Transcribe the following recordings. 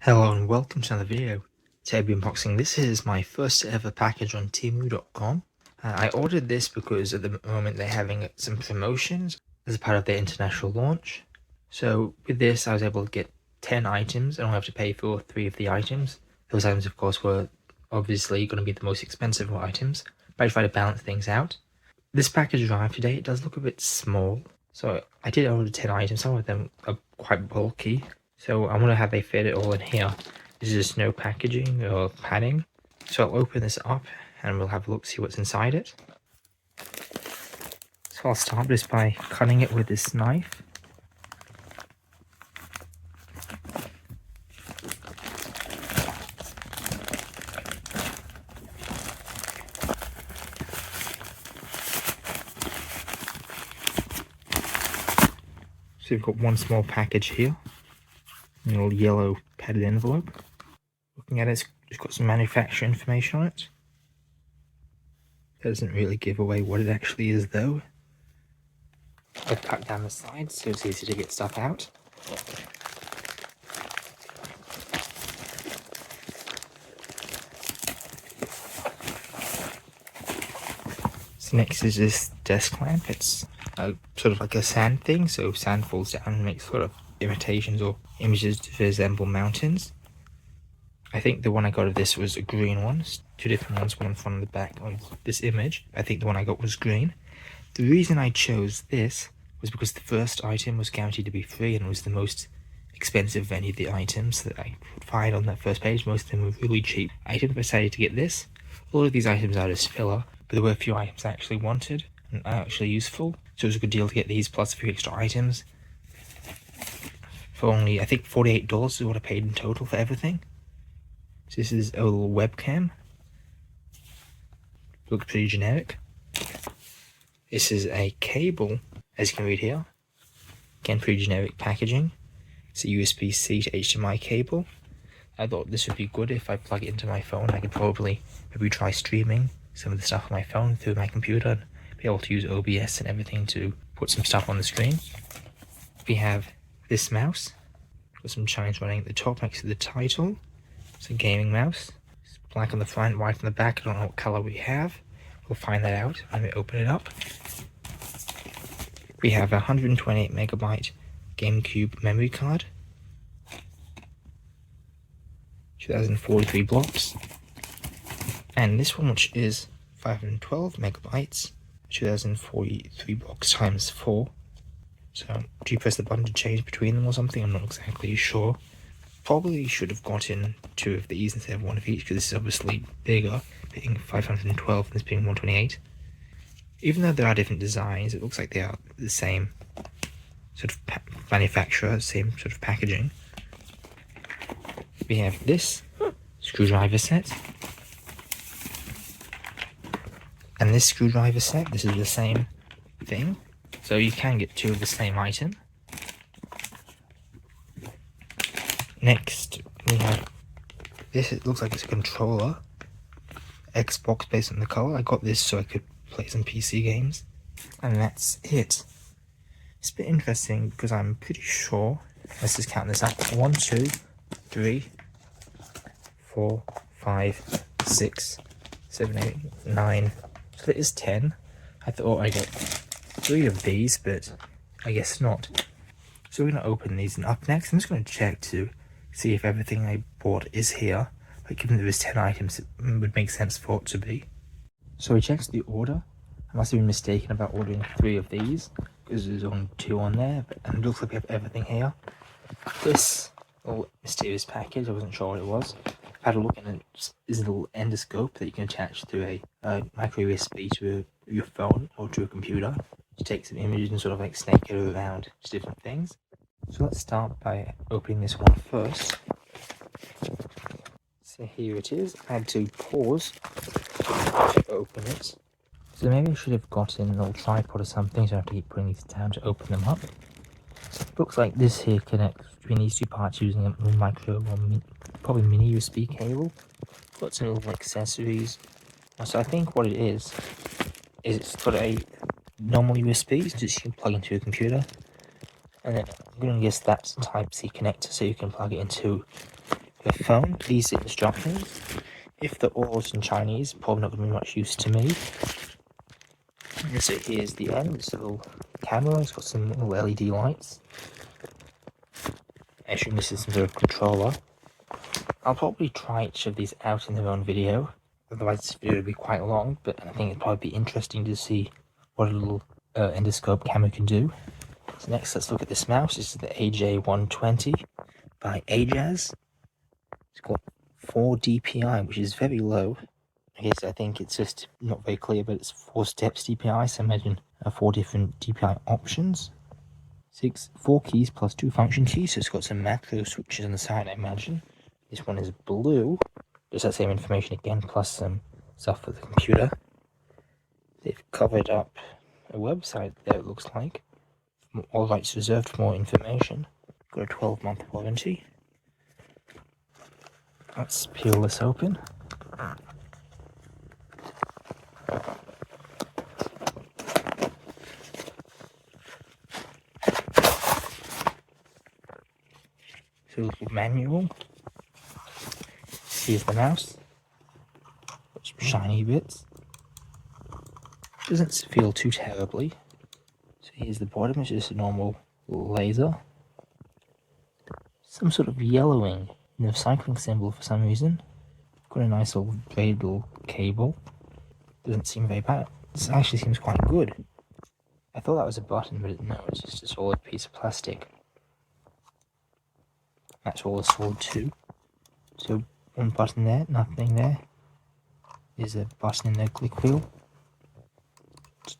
Hello and welcome to another video. Today I'll be unboxing. This is my first ever package on Temu.com. I ordered this because at the moment they're having some promotions as a part of their international launch. So with this I was able to get 10 items. I don't have to pay for 3 of the items. Those items of course were obviously going to be the most expensive items, but I tried to balance things out. This package arrived today. It does look a bit small. So I did order 10 items. Some of them are quite bulky. So I wonder how they fit it all in here. Is this no packaging or padding? So I'll open this up and we'll have a look, see what's inside it. So I'll start this by cutting it with this knife. So we've got one small package here. A little yellow padded envelope. Looking at it, it's got some manufacturer information on it. Doesn't really give away what it actually is though. I've cut down the sides so it's easy to get stuff out. So next is this desk lamp. It's sort of like a sand thing, so sand falls down and makes sort of imitations or images to resemble mountains. I think the one I got of this was a green one. It's two different ones, one in front and the back of this image. I think the one I got was green. The reason I chose this was because the first item was guaranteed to be free and was the most expensive of any of the items that I could find on that first page. Most of them were really cheap items. I decided to get this. A lot of these items are just filler, but there were a few items I actually wanted and are actually useful. So it was a good deal to get these plus a few extra items. For only, I think $48 is what I paid in total for everything. So this is a little webcam. Looks pretty generic. This is a cable, as you can read here. Again, pretty generic packaging. It's a USB-C to HDMI cable. I thought this would be good if I plug it into my phone. I could probably maybe try streaming some of the stuff on my phone through my computer and be able to use OBS and everything to put some stuff on the screen. We have this mouse. Got some chimes running at the top next to the title. It's a gaming mouse. It's black on the front, white on the back. I don't know what color we have. We'll find that out when we open it up. We have a 128 megabyte GameCube memory card. 2043 blocks. And this one, which is 512 megabytes. 2043 blocks times 4. So, do you press the button to change between them or something? I'm not exactly sure. Probably should have gotten 2 of these instead of 1 of each, because this is obviously bigger, being 512 and this being 128. Even though there are different designs, it looks like they are the same sort of manufacturer, same sort of packaging. We have this screwdriver set. And this screwdriver set, this is the same thing. So you can get 2 of the same item. Next, we have this. It looks like it's a controller. Xbox based on the color. I got this so I could play some PC games. And that's it. It's a bit interesting because I'm pretty sure, let's just count this up. 1, 2, 3, 4, 5, 6, 7, 8, 9. So it is 10. I thought I got 3 of these, but I guess not. So we're going to open these, and up next I'm just going to check to see if everything I bought is here. But given there was 10 items, it would make sense for it to be. So we checked the order. I must have been mistaken about ordering 3 of these, because there's only 2 on there, and it looks like we have everything here. This little mysterious package, I wasn't sure what it was. I've had a look, and it is a little endoscope that you can attach to a micro USB to your phone or to a computer to take some images and sort of like snake it around to different things. So let's start by opening this one first. So here it is. I had to pause to open it. So maybe I should have gotten a little tripod or something so I have to keep putting these down to open them up. So it looks like this here connects between these 2 parts using a micro or probably mini USB cable. Got some little accessories. So I think what it is it's got a normal USB, so you can plug into your computer. And then I'm going to guess that's Type-C connector, so you can plug it into the phone, these instructions. If they're all in Chinese, probably not going to be much use to me. And so here's the end. This little camera. It's got some little LED lights. I assume this is some sort of controller. I'll probably try each of these out in their own video. Otherwise this video will be quite long, but I think it'd probably be interesting to see what a little endoscope camera can do. So next, let's look at this mouse. This is the AJ120 by Ajaz. It's got 4 DPI, which is very low. I guess I think it's just not very clear, but it's 4 steps DPI, so imagine 4 different DPI options. 4 keys plus 2 function keys, so it's got some macro switches on the side, I imagine. This one is blue, just that same information again, plus some stuff for the computer. They've covered up a website there, it looks like. All rights reserved for more information. Got a 12-month warranty. Let's peel this open. So a little manual. Here's the mouse. Got some shiny bits. Doesn't feel too terribly. So here's the bottom, it's just a normal laser. Some sort of yellowing in the cycling symbol for some reason. Got a nice little braided little cable. Doesn't seem very bad. This actually seems quite good. I thought that was a button, but no, it's just a solid piece of plastic. That's all a solid too. So one button there, nothing there. There's a button in the click wheel.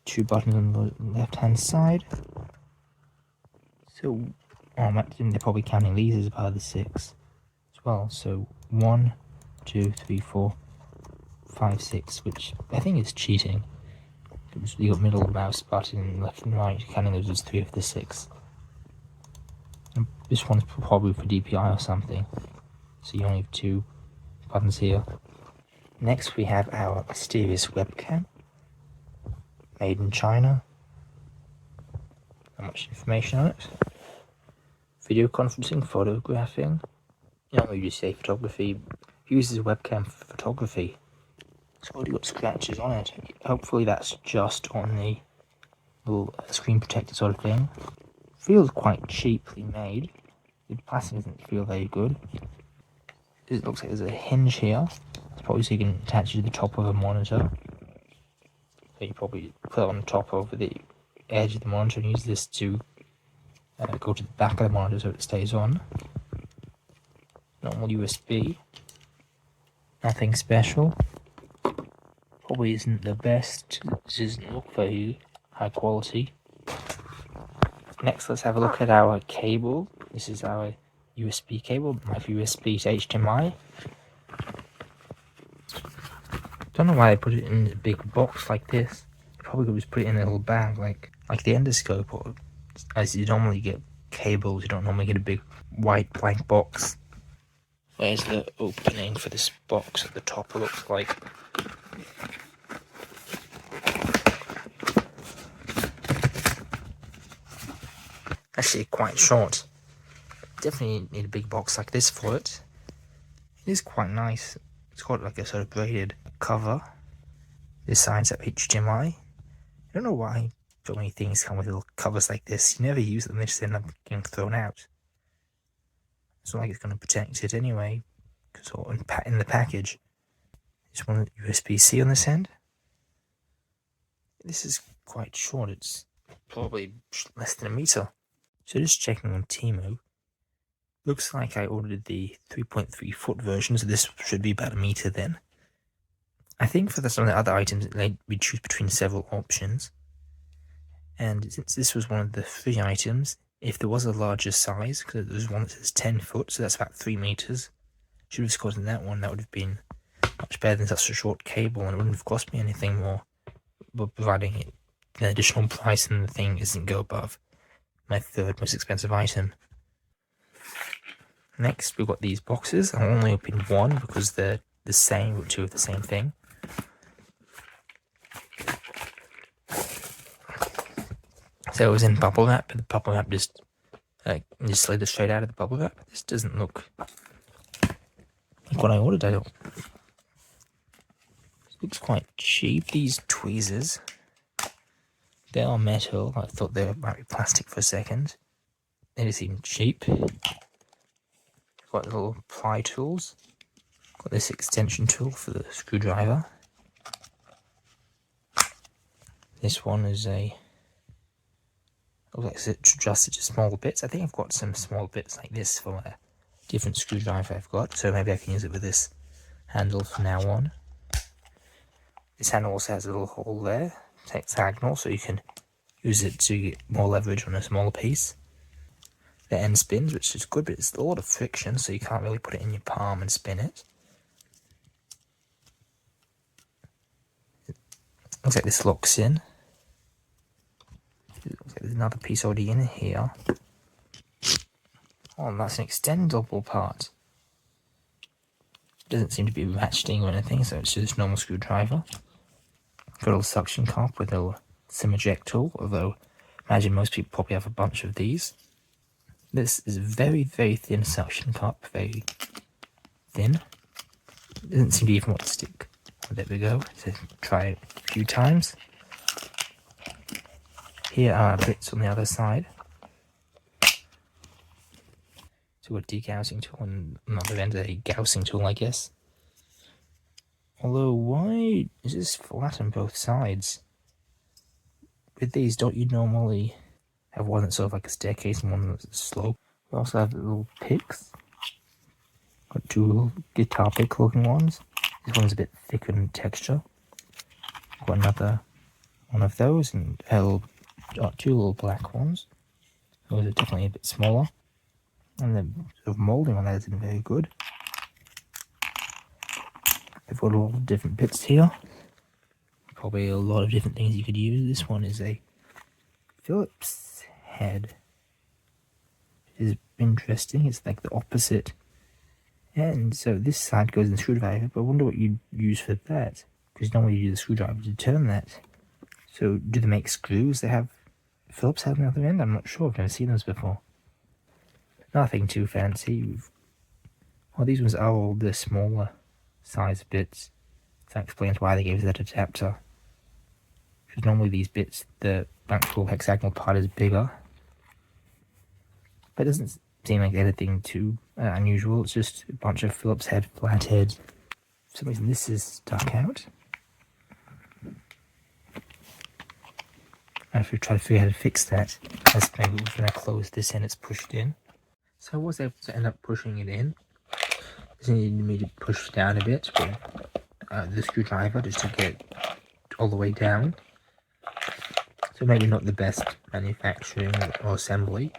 2 buttons on the left hand side. So I'm actually, they're probably counting these as part of the 6 as well. So 1, 2, 3, 4, 5, 6, which I think is cheating. You got middle mouse button, left and right, counting those as 3 of the 6. And this one's probably for DPI or something. So you only have 2 buttons here. Next we have our mysterious webcam. Made in China. Not much information on it. Video conferencing, photographing. You know, you just say photography. Uses a webcam for photography. It's already got scratches on it. Hopefully that's just on the little screen protector sort of thing. Feels quite cheaply made. The plastic doesn't feel very good. It looks like there's a hinge here. It's probably so you can attach it to the top of a monitor. So you probably put it on top over the edge of the monitor and use this to go to the back of the monitor so it stays on. Normal USB. Nothing special. Probably isn't the best. This doesn't look very high quality. Next, let's have a look at our cable. This is our USB cable, micro USB to HDMI. Don't know why they put it in a big box like this. They probably could just put it in a little bag like the endoscope, or as you normally get cables, you don't normally get a big white blank box. Where's the opening for this box at the top, it looks like. Actually quite short. Definitely need a big box like this for it. It is quite nice. It's got like a sort of braided cover. This side's up HDMI. I don't know why so many things come with little covers like this. You never use them, they just end up getting thrown out. It's not like it's going to protect it anyway, because in the package. Just one USB-C on this end. This is quite short, it's probably less than a meter. So just checking on Temu. Looks like I ordered the 3.3 foot version, so this should be about a meter then. I think for some of the other items, we choose between several options. And since this was one of the 3 items, if there was a larger size, because there's one that says 10 foot, so that's about 3 meters, should have scored in that one. That would have been much better than such a short cable, and it wouldn't have cost me anything more, but providing it an additional price and the thing doesn't go above my 3rd most expensive item. Next, we've got these boxes. I only opened one because they're the same, or 2 of the same thing. So it was in bubble wrap, but the bubble wrap just slid it straight out of the bubble wrap. This doesn't look like what I ordered. It looks quite cheap. These tweezers, they are metal. I thought they might be plastic for a second. They just seem cheap. Got little ply tools. Got this extension tool for the screwdriver. This one is looks like it's adjusted to small bits. I think I've got some small bits like this for a different screwdriver I've got, so maybe I can use it with this handle from now on. This handle also has a little hole there, hexagonal, so you can use it to get more leverage on a smaller piece. The end spins, which is good, but it's a lot of friction, so you can't really put it in your palm and spin it. Looks like this locks in. Looks like there's another piece already in here. Oh, and that's an extendable part. Doesn't seem to be ratcheting or anything, so it's just a normal screwdriver. Got a little suction cup with a little sim eject tool, although I imagine most people probably have a bunch of these. This is a very, very thin suction cup, very thin. Doesn't seem to even want to stick. Oh, there we go. So try it a few times. Here are bits on the other side. So a degaussing tool and another end a gaussing tool, I guess. Although, why is this flat on both sides? With these, don't you normally have one that's sort of like a staircase and one that's a slope? We also have little picks. Got two little guitar pick looking ones. This one's a bit thicker in texture. Got another one of those and two little black ones. Those are definitely a bit smaller. And the sort of moulding on that isn't very good. They've got all different bits here. Probably a lot of different things you could use. This one is a Phillips head. It is interesting. It's like the opposite. And so this side goes in the screwdriver, but I wonder what you'd use for that. Because normally you use the screwdriver to turn that. So do they make screws that have Phillips head on the other end? I'm not sure. I've never seen those before. Nothing too fancy. Well, these ones are all the smaller size bits. So that explains why they gave us that adapter. Because normally these bits, the actual hexagonal part is bigger. But it doesn't seem like anything too unusual. It's just a bunch of Phillips head flatheads. For some reason this is stuck out. I have to try to figure out how to fix that. As maybe when I close this in, it's pushed in. So I was able to end up pushing it in. This needed me to push down a bit with the screwdriver just to get all the way down. So maybe not the best manufacturing or assembly.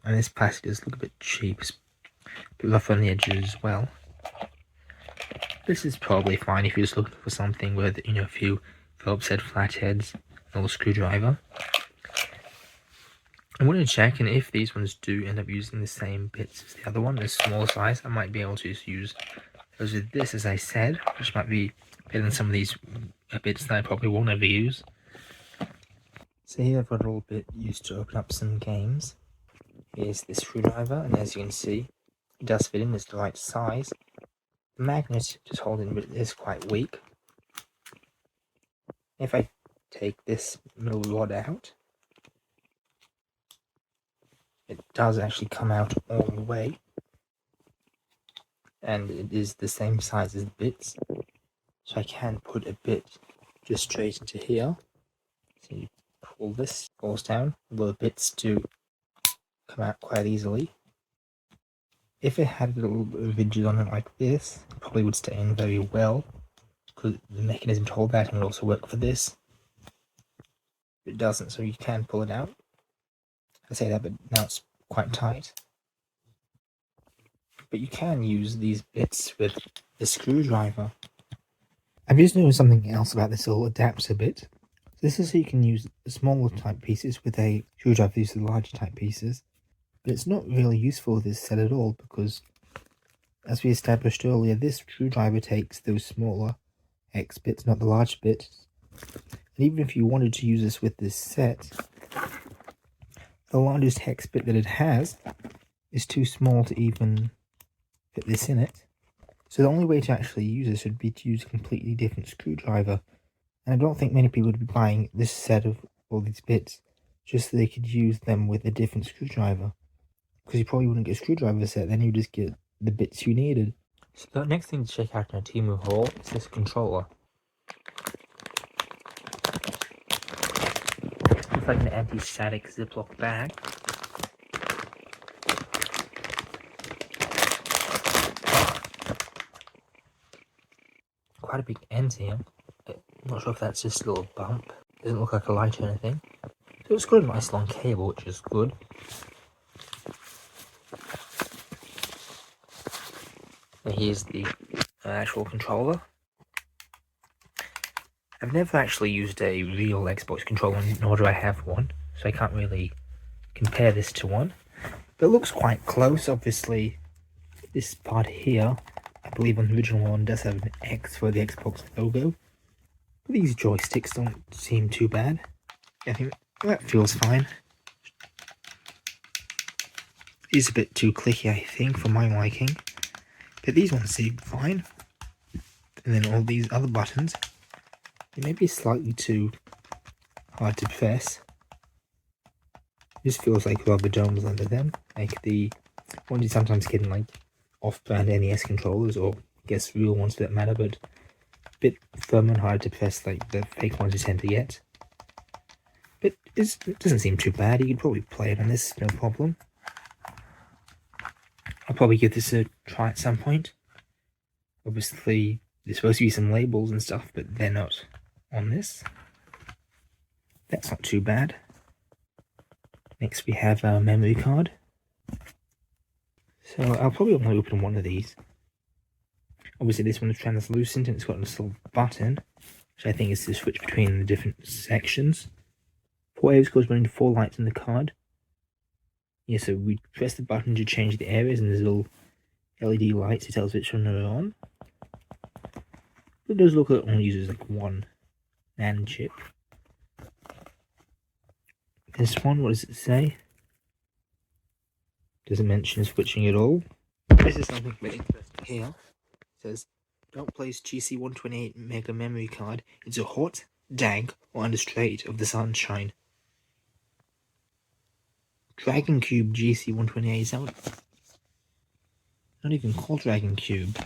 And this plastic does look a bit cheap. It's a bit rough on the edges as well. This is probably fine if you're just looking for something with, you know, a few Phillips head flatheads, a little screwdriver. I'm going to check, and if these ones do end up using the same bits as the other one, the smaller size, I might be able to just use those with this, as I said, which might be better than some of these bits that I probably won't ever use. So here I've got a little bit used to open up some games. Here's this screwdriver, and as you can see, it does fit in, it's the right size. The magnet just holding it is quite weak. If I take this middle rod out, it does actually come out all the way, and it is the same size as the bits, so I can put a bit just straight into here. So you pull this, falls down, although the bits do come out quite easily. If it had a little ridges on it like this, it probably would stay in very well, because the mechanism to hold that would also work for this. But it doesn't, so you can pull it out. I say that, but now it's quite tight. But you can use these bits with the screwdriver. I've just noticed something else about this little adapter bit. This is so you can use the smaller type pieces with a screwdriver to use the larger type pieces. But it's not really useful with this set at all, because as we established earlier, this screwdriver takes those smaller X bits, not the large bits. And even if you wanted to use this with this set, the largest hex bit that it has is too small to even fit this in it. So the only way to actually use this would be to use a completely different screwdriver. And I don't think many people would be buying this set of all these bits just so they could use them with a different screwdriver. Because you probably wouldn't get a screwdriver set, then you just get the bits you needed. So the next thing to check out in a Temu haul is this controller. Looks like an anti-static Ziploc bag. Quite a big end here. I'm not sure if that's just a little bump. Doesn't look like a light or anything. So it's got a nice long cable, which is good. And here's the actual controller. I've never actually used a real Xbox controller, nor do I have one, so I can't really compare this to one. But it looks quite close. Obviously, this part here, I believe on the original one, does have an X for the Xbox logo. But these joysticks don't seem too bad. I think that feels fine. These are a bit too clicky, I think, for my liking. But these ones seem fine. And then all these other buttons, they may be slightly too hard to press. This feels like rubber domes under them, like the ones you sometimes get in like off-brand NES controllers, or I guess real ones for that matter, but a bit firm and hard to press like the fake ones you tend to get. But it doesn't seem too bad. You could probably play it on this, no problem. I'll probably give this a try at some point. Obviously, there's supposed to be some labels and stuff, but they're not on this. That's not too bad. Next we have a memory card. So I'll probably only open one of these. Obviously this one is translucent and it's got this little button, which I think is to switch between the different sections. 4 areas corresponding to 4 lights on the card. Yeah, so we press the button to change the areas and there's little LED lights to tell us which one they're on. It does look like it only uses like one NAND chip. This one, what does it say? Doesn't mention switching at all. This is something very interesting here. It says, don't place GC128 Mega Memory Card into hot, dank, or under straight of the sunshine. Dragon Cube GC128, is that what? Not even called Dragon Cube.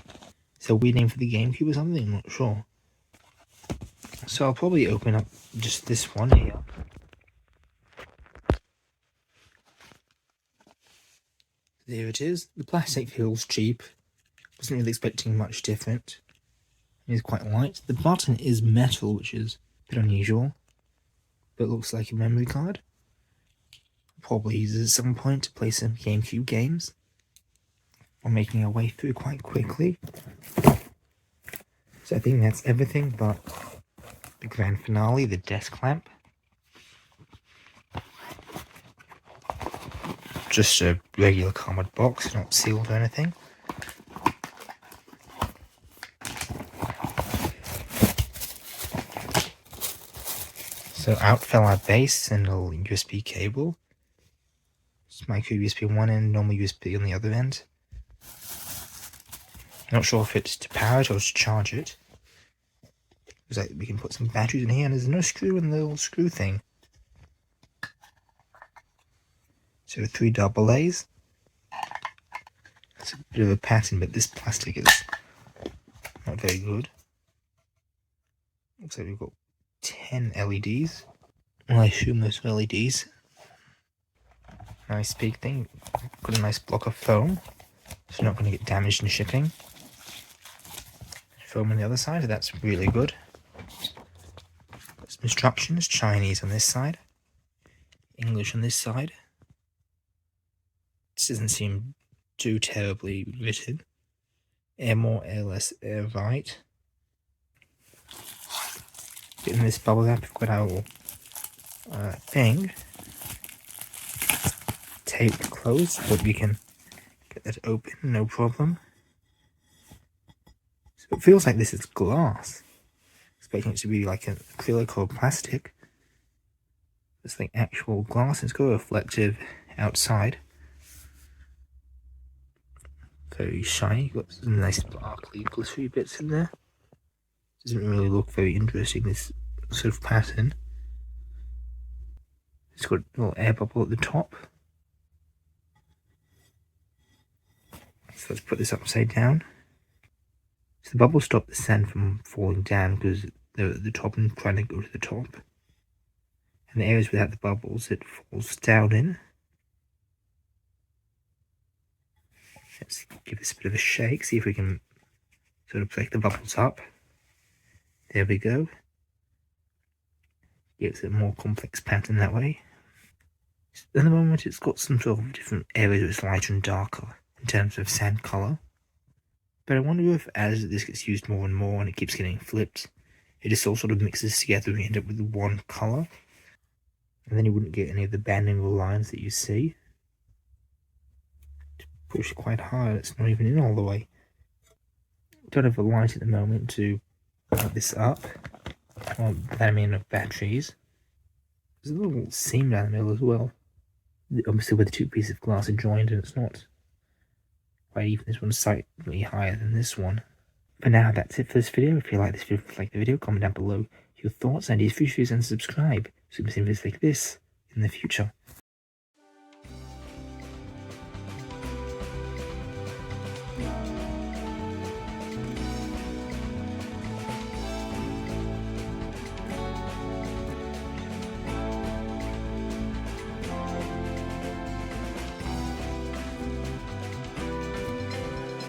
Is that a weird name for the GameCube or something? I'm not sure. So I'll probably open up just this one here. There it is. The plastic feels cheap. Wasn't really expecting much different. It's quite light. The button is metal, which is a bit unusual. But it looks like a memory card. Probably use it at some point to play some GameCube games. We're making our way through quite quickly. So I think that's everything but the grand finale, the desk lamp. Just a regular cardboard box, not sealed or anything. So out fell our base and a little USB cable. It's micro USB on one end, normal USB on the other end. Not sure if it's to power it or to charge it. Looks like we can put some batteries in here, and there's no screw in the little screw thing. So 3 AA's. It's a bit of a pattern, but this plastic is not very good. Looks like we've got 10 LEDs. Well, I assume those are LEDs. Nice big thing. Got a nice block of foam. So not going to get damaged in shipping. Foam on the other side, so that's really good. Some instructions, Chinese on this side. English on this side. This doesn't seem too terribly written. Air more, air less, air right. In this bubble wrap, we've got our little thing taped closed, but we can get that open, no problem. So it feels like this is glass. Expecting it to be like an acrylic or plastic. It's like actual glass. It's got a reflective outside. So very shiny. Got some nice sparkly glittery bits in there. Doesn't really look very interesting, this sort of pattern. It's got a little air bubble at the top. So let's put this upside down. So the bubbles stop the sand from falling down because they're at the top and trying to go to the top. And the areas without the bubbles, it falls down in. Let's give this a bit of a shake, see if we can sort of break the bubbles up. There we go. Gives it a more complex pattern that way. At the moment, it's got some sort of different areas where it's lighter and darker in terms of sand color. But I wonder if as this gets used more and more and it keeps getting flipped, it just all sort of mixes together and you end up with one color. And then you wouldn't get any of the banding or lines that you see. To push quite hard, it's not even in all the way. Don't have a light at the moment to light this up. Well, that I mean of batteries. There's a little seam down the middle as well. Obviously where the two pieces of glass are joined, and it's not quite even. This one's slightly higher than this one. For now, that's it for this video. If you like this video, like the video, comment down below your thoughts and ideas, and subscribe so you can see videos like this in the future.